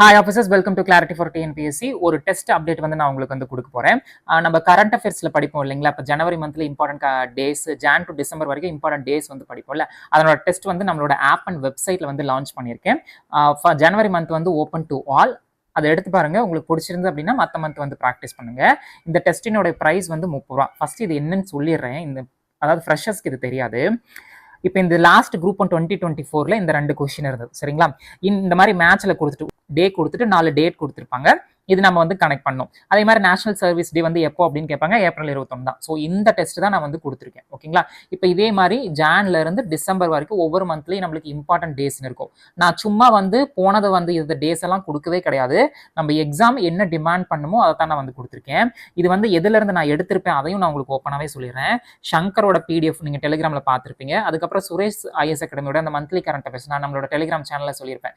Hi officers, welcome to clarity for TNPSC. ஒரு test update வந்து நான் உங்களுக்கு வந்து கொடுக்க போறேன். நம்ம கரண்ட் அஃபேர்ஸ்ல படிப்போம் இல்லைங்களா? இப்போ ஜனவரி மந்த்ல important days, John to December வரைக்கும் இம்பார்ட்டன்ட் டேஸ் வந்து படிப்போம்ல. அதனோட டெஸ்ட் வந்து நம்மளோட ஆப் அண்ட் வெப்சைட்ல வந்து லான்ச் பண்ணியிருக்கேன். ஜனவரி மந்த் வந்து ஓப்பன் டு ஆல். அதை எடுத்து பாருங்க. உங்களுக்கு பிடிச்சிருந்து அப்படின்னா மற்ற மந்த் வந்து ப்ராக்டிஸ் பண்ணுங்க. இந்த டெஸ்டினோட ப்ரைஸ் வந்து 30 ரூபா. ஃபர்ஸ்ட் இது என்னன்னு சொல்லிடுறேன். அதாவது ஃப்ரெஷர்ஸ்க்கு இது தெரியாது. இப்போ இந்த லாஸ்ட் குரூப் 2024ல இந்த 2 கொஸ்டின் இருந்தது சரிங்களா? இந்த மாதிரி மேட்ச்ல கொடுத்துட்டு டே கொடுத்துட்டு 4 டேட் கொடுத்துருப்பாங்க. இது நம்ம வந்து கனெக்ட் பண்ணோம். அதே மாதிரி நேஷனல் சர்வீஸ் டே வந்து எப்போ அப்படின்னு கேட்பாங்க. ஏப்ரல் 21 தான். ஸோ இந்த டெஸ்ட் தான் நான் வந்து கொடுத்துருக்கேன். ஓகேங்களா? இப்போ இதே மாதிரி ஜான்ல இருந்து டிசம்பர் வரைக்கும் ஒவ்வொரு மந்த்லயும் நம்மளுக்கு இம்பார்ட்டன்ட் டேஸ் இருக்கும். நான் சும்மா வந்து போனது வந்து இந்த டேஸ் எல்லாம் கொடுக்கவே கிடையாது. நம்ம எக்ஸாம் என்ன டிமாண்ட் பண்ணுமோ அதை தான் நான் வந்து கொடுத்துருக்கேன். இது வந்து எதுல இருந்து நான் எடுத்திருப்பேன் அதையும் நான் உங்களுக்கு ஓப்பனாவே சொல்லிடுறேன். சங்கரோட பிடிஎஃப் நீங்க டெலிகிராம்ல பார்த்துருப்பீங்க. அதுக்கப்புறம் சுரேஷ் ஐஎஸ் அகாடமியோட அந்த மந்த்லி கரண்ட் அஃபேர்ஸ் நான் நம்மளோட டெலிகிராம் சேனல்ல சொல்லியிருப்பேன்.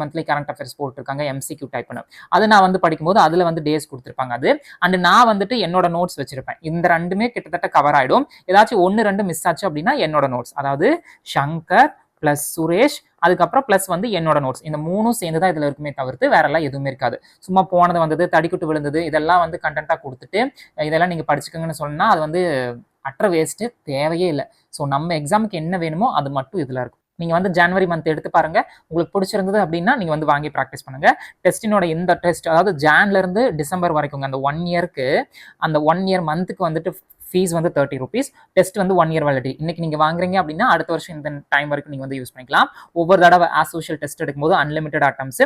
மந்த்லி கரண்ட் அஃபேர்ஸ் போட்டிருக்காங்க, எம்சிக்யூ டைப் பண்ண. அது நான் வந்து படிக்கும்போது அதுல வந்து டேஸ் கொடுத்திருப்பாங்க. அது அண்ட் நான் வந்துட்டு என்னோட நோட்ஸ் வச்சிருப்பேன். இந்த ரெண்டுமே கிட்டத்தட்ட கவர் ஆயிடும். ஏதாச்சும் 1-2 மிஸ் ஆச்சு அப்படின்னா என்னோட நோட்ஸ், அதாவது சங்கர் பிளஸ் சுரேஷ் அதுக்கப்புறம் பிளஸ் வந்து என்னோட நோட்ஸ், இந்த 3 சேர்ந்து தான் இதுல இருக்குமே தவிர்த்து வேற எல்லாம் எதுவுமே இருக்காது. சும்மா போனது வந்தது, தடிக்குட்டு விழுந்தது, இதெல்லாம் வந்து கண்டென்ட்டா கொடுத்துட்டு இதெல்லாம் நீங்க படிச்சுக்கோங்கன்னு சொன்னா அது வந்து அற்ற வேஸ்ட், தேவையே இல்லை. ஸோ நம்ம எக்ஸாமுக்கு என்ன வேணுமோ அது மட்டும் இதுல இருக்கும். நீங்க வந்து ஜனவரி மந்த் எடுத்து பாருங்க. உங்களுக்கு பிடிச்சிருந்தது அப்படின்னா நீங்க வந்து வாங்கி ப்ராக்டிஸ் பண்ணுங்க. டெஸ்டினோட இந்த டெஸ்ட், அதாவது ஜான்ல இருந்து டிசம்பர் வரைக்கும் அந்த 1 இயருக்கு, அந்த 1 இயர் மந்த்துக்கு வந்துட்டு ஃபீஸ் வந்து 30 rupees. டெஸ்ட் வந்து 1 இயர் வேலிடிட்டி. இன்னைக்கு நீங்க வாங்குறீங்க அப்படின்னா அடுத்த வருஷம் இந்த டைம் வரைக்கும் நீங்க வந்து யூஸ் பண்ணிக்கலாம். ஒவ்வொரு தடவை ஆஸ் யூஷுவல் டெஸ்ட் எடுக்கும்போது அன்லிமிட்டட் அட்டம்ஸ்,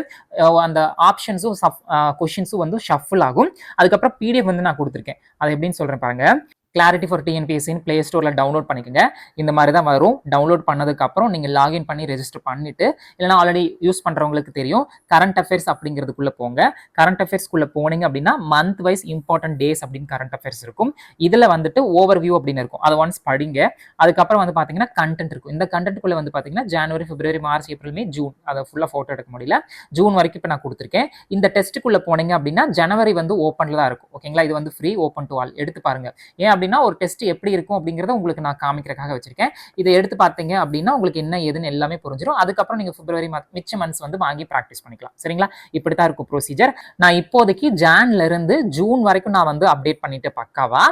அந்த ஆப்ஷன்ஸும் கொஸ்டின்ஸும் வந்து ஷஃபிள் ஆகும். அதுக்கப்புறம் பிடிஎஃப் வந்து நான் கொடுத்துருக்கேன். அதை எப்படின்னு சொல்றேன் பாருங்க. கிளாரிட்டி ஃபார் டிஎன்பிஎஸ்சின்னு பிளே ஸ்டோரில் டவுன்லோட் பண்ணிக்கோங்க. இந்த மாதிரி தான் வரும். டவுன்லோட் பண்ணதுக்கப்புறம் நீங்கள் லாகின் பண்ணி ரெஜிஸ்டர் பண்ணிட்டு, இல்லைனா ஆல்ரெடி யூஸ் பண்ணுறவங்களுக்கு தெரியும், கரண்ட் அஃபேர்ஸ் அப்படிங்கிறதுக்குள்ளே போங்க. கரண்ட் அஃபேர்ஸ்க்குள்ளே போனீங்க அப்படின்னா மந்த் வைஸ் இம்பார்ட்டன்ட் டேஸ் அப்படின்னு கரண்ட் அஃபேர்ஸ் இருக்கும். இதில் வந்துட்டு ஓவர் வியூ அப்படின்னு இருக்கும். அதை ஒன்ஸ் படிங்க. அதுக்கப்புறம் வந்து பார்த்தீங்கன்னா கண்டென்ட் இருக்கும். இந்த கண்டென்ட்டுக்குள்ளே வந்து பார்த்தீங்கன்னா ஜனவரி, பிப்ரவரி, மார்ச், ஏப்ரல், மே, ஜூன், அதை ஃபுல்லாக ஃபோட்டோ எடுக்க முடியல. ஜூன் வரைக்கும் இப்போ நான் கொடுத்துருக்கேன். இந்த டெஸ்ட்டுக்குள்ளே போனீங்க அப்படின்னா ஜனவரி வந்து ஓப்பனில் தான் இருக்கும். ஓகேங்களா? இது வந்து ஃப்ரீ, ஓப்பன் டு ஆல். எடுத்து பாருங்க. ஏன் அப்படின்னா ஒரு டெஸ்ட் எப்படி இருக்கும் அப்படிங்கறத உங்களுக்கு நான் காமிக்கிறதுக்காக வச்சிருக்கேன். இதை எடுத்து பார்த்தீங்க அப்படின்னா உங்களுக்கு என்ன ஏதுன்னு எல்லாமே புரிஞ்சிடும். அதுக்கப்புறம் நீங்க பிப்ரவரி மிச்ச மந்த்ஸ் வந்து வாங்கி ப்ராக்டிஸ் பண்ணிக்கலாம். சரிங்களா? இப்படித்தான் இருக்கும் ப்ரொசீஜர். நான் இப்போதைக்கு ஜான்ல இருந்து ஜூன் வரைக்கும் நான் வந்து அப்டேட் பண்ணிட்டு பக்காவா.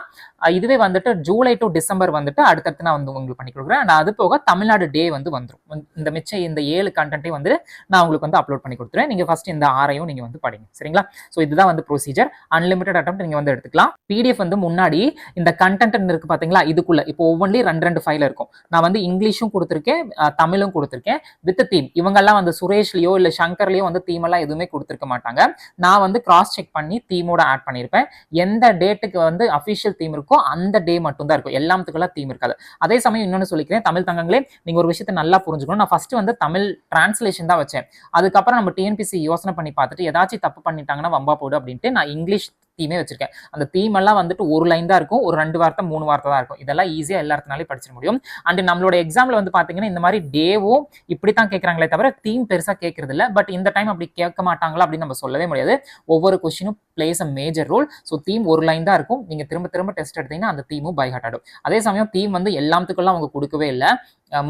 இதுவே வந்துட்டு ஜூலை டு டிசம்பர் வந்துட்டு அடுத்தடுத்து நான் வந்து உங்களுக்கு பண்ணி கொடுக்குறேன். அண்ட் அது போக தமிழ்நாடு டே வந்து வந்துடும். இந்த மிச்சம் இந்த 7 கண்டென்ட்டையும் வந்து நான் உங்களுக்கு வந்து அப்லோட் பண்ணி கொடுத்துருவேன். நீங்க ஃபர்ஸ்ட் இந்த 6ஐயும் நீங்க வந்து படிங்க. சரிங்களா? ஸோ இதுதான் வந்து ப்ரொசீஜர். அன்லிமிட்டட் அட்டெம்ப்ட் நீங்க வந்து எடுத்துக்கலாம். பிடிஎஃப் வந்து முன்னாடி இந்த கண்டென்ட் இருக்கு பாத்தீங்களா? இதுக்குள்ள இப்போ ஒவ்வொன்றிலும் 2 ஃபைல் இருக்கும். நான் வந்து இங்கிலீஷும் கொடுத்துருக்கேன், தமிழும் கொடுத்துருக்கேன் வித் தீம். இவங்கெல்லாம் வந்து சுரேஷ்லயோ இல்ல சங்கர்லயோ வந்து தீம் எல்லாம் எதுவுமே கொடுத்துருக்க மாட்டாங்க. நான் வந்து கிராஸ் செக் பண்ணி தீமோட ஆட் பண்ணியிருப்பேன். எந்த டேட்டுக்கு வந்து அபிஷியல் தீம் இருக்கோ அந்த டே மட்டும் தான் இருக்கும். எல்லாத்துக்கெல்லாம் தீம் இருக்காது. அதே சமயம் இன்னொன்னு சொல்லிக்கிறேன், தமிழ் தங்கங்களே, நீங்க ஒரு விஷயத்தை நல்லா புரிஞ்சுக்கணும். நான் ஃபர்ஸ்ட் வந்து தமிழ் டிரான்ஸ்லேஷன் தான் வச்சேன். அதுக்கப்புறம் நம்ம டிஎன்பிசி யோசனை பண்ணி பார்த்துட்டு ஏதாச்சும் தப்பு பண்ணிட்டாங்கன்னா வம்பா போடு அப்படின்ட்டு நான் இங்கிலீஷ் தீமே வச்சிருக்கேன். அந்த தீம் எல்லாம் வந்துட்டு ஒரு லைன் தான் இருக்கும், ஒரு 2 வார்த்தை 3 வார்த்தை தான் இருக்கும். இதெல்லாம் ஈஸியா எல்லா இடத்துனாலும் படிச்சிட முடியும். அண்ட் நம்மளோட எக்ஸாம்ல வந்து பாத்தீங்கன்னா இந்த மாதிரி டேவும் இப்படித்தான் கேட்கறாங்களே தவிர தீம் பெருசா கேட்கறது இல்ல. பட் இந்த டைம் அப்படி கேட்க மாட்டாங்களா அப்படின்னு நம்ம சொல்லவே முடியாது. ஒவ்வொரு கொஸ்டினும் plays a major role. So theme ஒரு லைன் தான் இருக்கும். நீங்க திரும்ப திரும்ப டெஸ்ட் எடுத்தீங்கன்னா அந்த தீமும் பை ஹார்ட் ஆடும். அதே சமயம் தீம் வந்து எல்லாத்துக்கெல்லாம் அவங்க கொடுக்கவே இல்லை.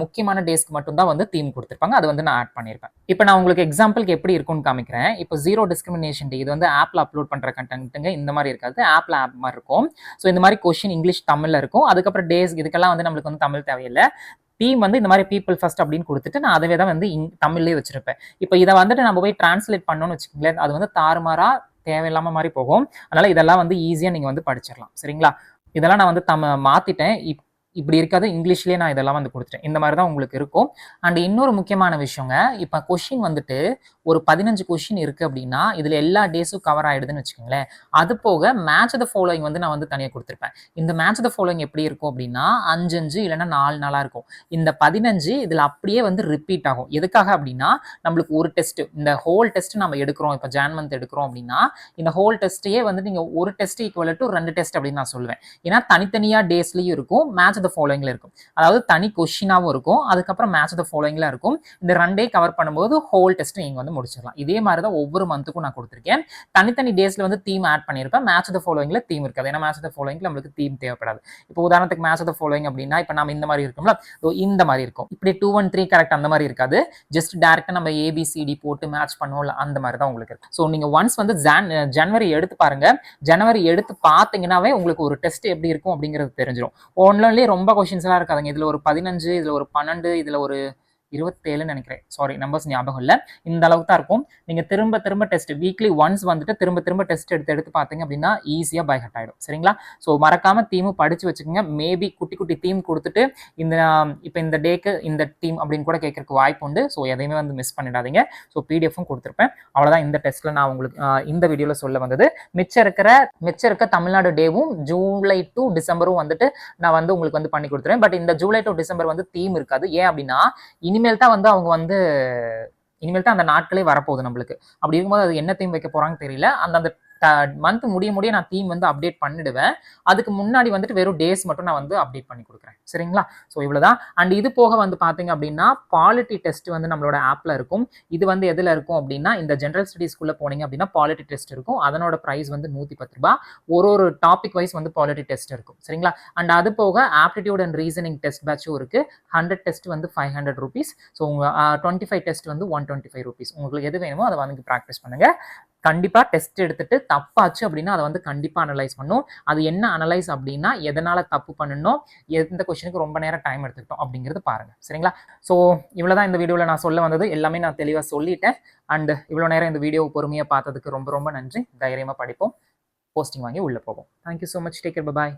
முக்கியமான டேஸ்க்கு மட்டும் தான் வந்து தீம் கொடுத்துருப்பாங்க. அது வந்து நான் ஆட் பண்ணியிருப்பேன். இப்போ நான் உங்களுக்கு எக்ஸாம்பிளுக்கு எப்படி இருக்கும்னு காமிக்கிறேன். இப்போ ஜீரோ டிஸ்கிரிமினேஷன் டே, இது வந்து ஆப்ல அப்லோட் பண்ற கண்டென்ட்டுங்க. இந்த மாதிரி இருக்காது, ஆப்ல ஆப் மாதிரி இருக்கும். ஸோ இந்த மாதிரி கொஸ்டின் இங்கிலீஷ் தமிழ்ல இருக்கும். அதுக்கப்புறம் டேஸ் இதுக்கெல்லாம் வந்து நம்மளுக்கு வந்து தமிழ் தேவையில்லை. தீம் வந்து இந்த மாதிரி பீப்புள் ஃபர்ஸ்ட் அப்படின்னு கொடுத்துட்டு நான் அதவே தான் வந்து தமிழ்லேயே வச்சிருப்பேன். இப்போ இதை வந்துட்டு நம்ம போய் டிரான்ஸ்லேட் பண்ணணும்னு வச்சுக்கோங்களேன், அது வந்து தாறுமாறா தேவையில்லாம மாதிரி போகும். அதனால இதெல்லாம் வந்து ஈஸியா நீங்க வந்து படிச்சிடலாம். சரிங்களா? இதெல்லாம் நான் வந்து மாத்திட்டேன். இப்படி இருக்காது, இங்கிலீஷ்லேயே நான் இதெல்லாம் வந்து கொடுத்துட்டேன். இந்த மாதிரி தான் உங்களுக்கு இருக்கும். அண்ட் இன்னொரு முக்கியமான விஷயங்க, இப்போ கொஷின் வந்துட்டு ஒரு 15 கொஷின் இருக்கு அப்படின்னா இதுல எல்லா டேஸும் கவர் ஆயிடுதுன்னு வச்சுக்கோங்களேன். அது போக மேட்ச் த ஃபாலோயிங் வந்து நான் வந்து தனியாக கொடுத்துருப்பேன். இந்த மேட்ச் த ஃபாலோயிங் எப்படி இருக்கும் அப்படின்னா 5 இல்லைன்னா 4 நாளா இருக்கும். இந்த 15 இதுல அப்படியே வந்து ரிப்பீட் ஆகும். எதுக்காக அப்படின்னா நம்மளுக்கு ஒரு டெஸ்ட், இந்த ஹோல் டெஸ்ட் நம்ம எடுக்கிறோம். இப்போ ஜான் மந்த் எடுக்கிறோம் அப்படின்னா இந்த ஹோல் டெஸ்ட்டையே வந்து நீங்க ஒரு டெஸ்ட் ஈக்குவல் டு 2 டெஸ்ட் அப்படின்னு நான் சொல்லுவேன். ஏன்னா தனித்தனியா டேஸ்லயும் இருக்கும், மேட்ச் த ஃபாலோயிங்ல இருக்கும். அதாவது தனி கொஸ்டினாவும் இருக்கும், அதுக்கப்புறம் மேட்ச் த ஃபாலோயிங்ல இருக்கும். இந்த 2 கவர் பண்ணும்போது ஹோல் டெஸ்ட் நீங்க வந்து முடிச்சிடலாம். இதே மாதிரி தான் ஒவ்வொரு மந்த்துக்கும் நான் கொடுத்துருக்கேன். தனித்தனி டேஸ்ல வந்து தீம் ஆட் பண்ணியிருப்பேன். மேட்ச் த ஃபாலோயிங்ல தீம் இருக்காது. ஏன்னா மேட்ச் த ஃபாலோயிங்ல நம்மளுக்கு தீம் தேவைப்படாது. இப்போ உதாரணத்துக்கு மேட்ச் த ஃபாலோயிங் அப்படின்னா இப்போ நம்ம இந்த மாதிரி இருக்கும்ல, இந்த மாதிரி இருக்கும். இப்படி 2 1 3 கரெக்ட் அந்த மாதிரி இருக்காது. ஜஸ்ட் டைரக்டா நம்ம ஏபிசிடி போட்டு மேட்ச் பண்ணுவோம்ல, அந்த மாதிரி தான் உங்களுக்கு இருக்கும். ஸோ நீங்க ஒன்ஸ் வந்து ஜனவரி எடுத்து பாருங்க. ஜனவரி எடுத்து பார்த்தீங்கன்னாவே உங்களுக்கு ஒரு டெஸ்ட் எப்படி இருக்கும் அப்படிங்கிறது தெரிஞ்சிடும். ஒன்லயே ரொம்ப கொஸ்டின்ஸ் எல்லாம் இருக்காதுங்க. இதுல ஒரு 15, இதுல ஒரு 12, இதுல ஒரு 27 நினைக்கிறேன். சாரி, நம்பர்ஸ் ஞாபகம் இல்ல. இந்த அளவுக்கு தான் இருக்கும். நீங்க திரும்ப திரும்ப டெஸ்ட் வீக்லி ஒன்ஸ் வந்துட்டு திரும்ப திரும்ப டெஸ்ட் எடுத்து பார்த்தீங்க அப்படின்னா ஈஸியா பை ஹார்ட் ஆயிடும். சரிங்களா? ஸோ மறக்காம தீமும் படிச்சு வச்சுக்கோங்க. மேபி குட்டி குட்டி தீம் கொடுத்துட்டு இந்த இப்போ இந்த டேக்கு இந்த தீம் அப்படின்னு கூட கேட்கறதுக்கு வாய்ப்பு உண்டு. ஸோ எதையுமே வந்து மிஸ் பண்ணிடாதீங்க. ஸோ பிடிஎஃப்பும் கொடுத்துருப்பேன். அவ்வளோதான் இந்த டெஸ்ட்ல நான் உங்களுக்கு இந்த வீடியோல சொல்ல வந்தது. மிச்சம் இருக்க தமிழ்நாடு டேவும் ஜூலை டு டிசம்பரும் வந்துட்டு நான் வந்து உங்களுக்கு வந்து பண்ணி கொடுத்துருவேன். பட் இந்த ஜூலை டு டிசம்பர் வந்து தீம் இருக்காது. ஏன் அப்படின்னா இனிமேல் தான் வந்து அவங்க வந்து இனிமேல் தான் அந்த நாட்களே வரப்போகுது நம்மளுக்கு. அப்படி இருக்கும்போது அது என்ன தீம் வைக்க போறாங்கன்னு தெரியல. அந்த மந்த் முடிய நான் தீம் வந்து அப்டேட் பண்ணிடுவேன். அதுக்கு முன்னாடி வந்துட்டு வெறும் டேஸ் மட்டும் நான் வந்து அப்டேட் பண்ணி கொடுக்குறேன். சரிங்களா? ஸோ இவ்வளவுதான். அண்ட் இது போக வந்து பாத்தீங்க அப்படின்னா பாலிட்டி டெஸ்ட் வந்து நம்மளோட ஆப்ல இருக்கும். இது வந்து எதுல இருக்கும் அப்படின்னா இந்த ஜெனரல் ஸ்டடீஸ்குள்ள போனீங்க அப்படின்னா பாலிட்டி டெஸ்ட் இருக்கும். அதனோட பிரைஸ் வந்து 110 ரூபாய். ஒரு டாபிக் வைஸ் வந்து பாலிட்டி டெஸ்ட் இருக்கும். சரிங்களா? அண்ட் அது போக ஆப்டிடியூட் அண்ட் ரீசனிங் டெஸ்ட் பேட்சும் இருக்கு. 100 டெஸ்ட் வந்து 500 rupees. ஸோ உங்க 25 டெஸ்ட் வந்து 125 rupees. உங்களுக்கு எது வேணுமோ அதை வந்து ப்ராக்டிஸ் பண்ணுங்க. கண்டிப்பா டெஸ்ட் எடுத்துட்டு தப்பாச்சு அப்படின்னா அதை வந்து கண்டிப்பா அனலைஸ் பண்ணும். அது என்ன அனலைஸ் அப்படின்னா எதனால தப்பு பண்ணணும், எந்த கொஸ்டினுக்கு ரொம்ப நேரம் டைம் எடுத்துக்கிட்டோம் அப்படிங்கிறது பாருங்க. சரிங்களா? ஸோ இவ்வளவுதான் இந்த வீடியோல நான் சொல்ல வந்தது. எல்லாமே நான் தெளிவா சொல்லிட்டேன். அண்ட் இவ்வளவு நேரம் இந்த வீடியோ பொறுமையா பார்த்ததுக்கு ரொம்ப ரொம்ப நன்றி. தைரியமா படிப்போம். போஸ்டிங் வாங்கி உள்ள போவோம். Thank you so much. Take care. By.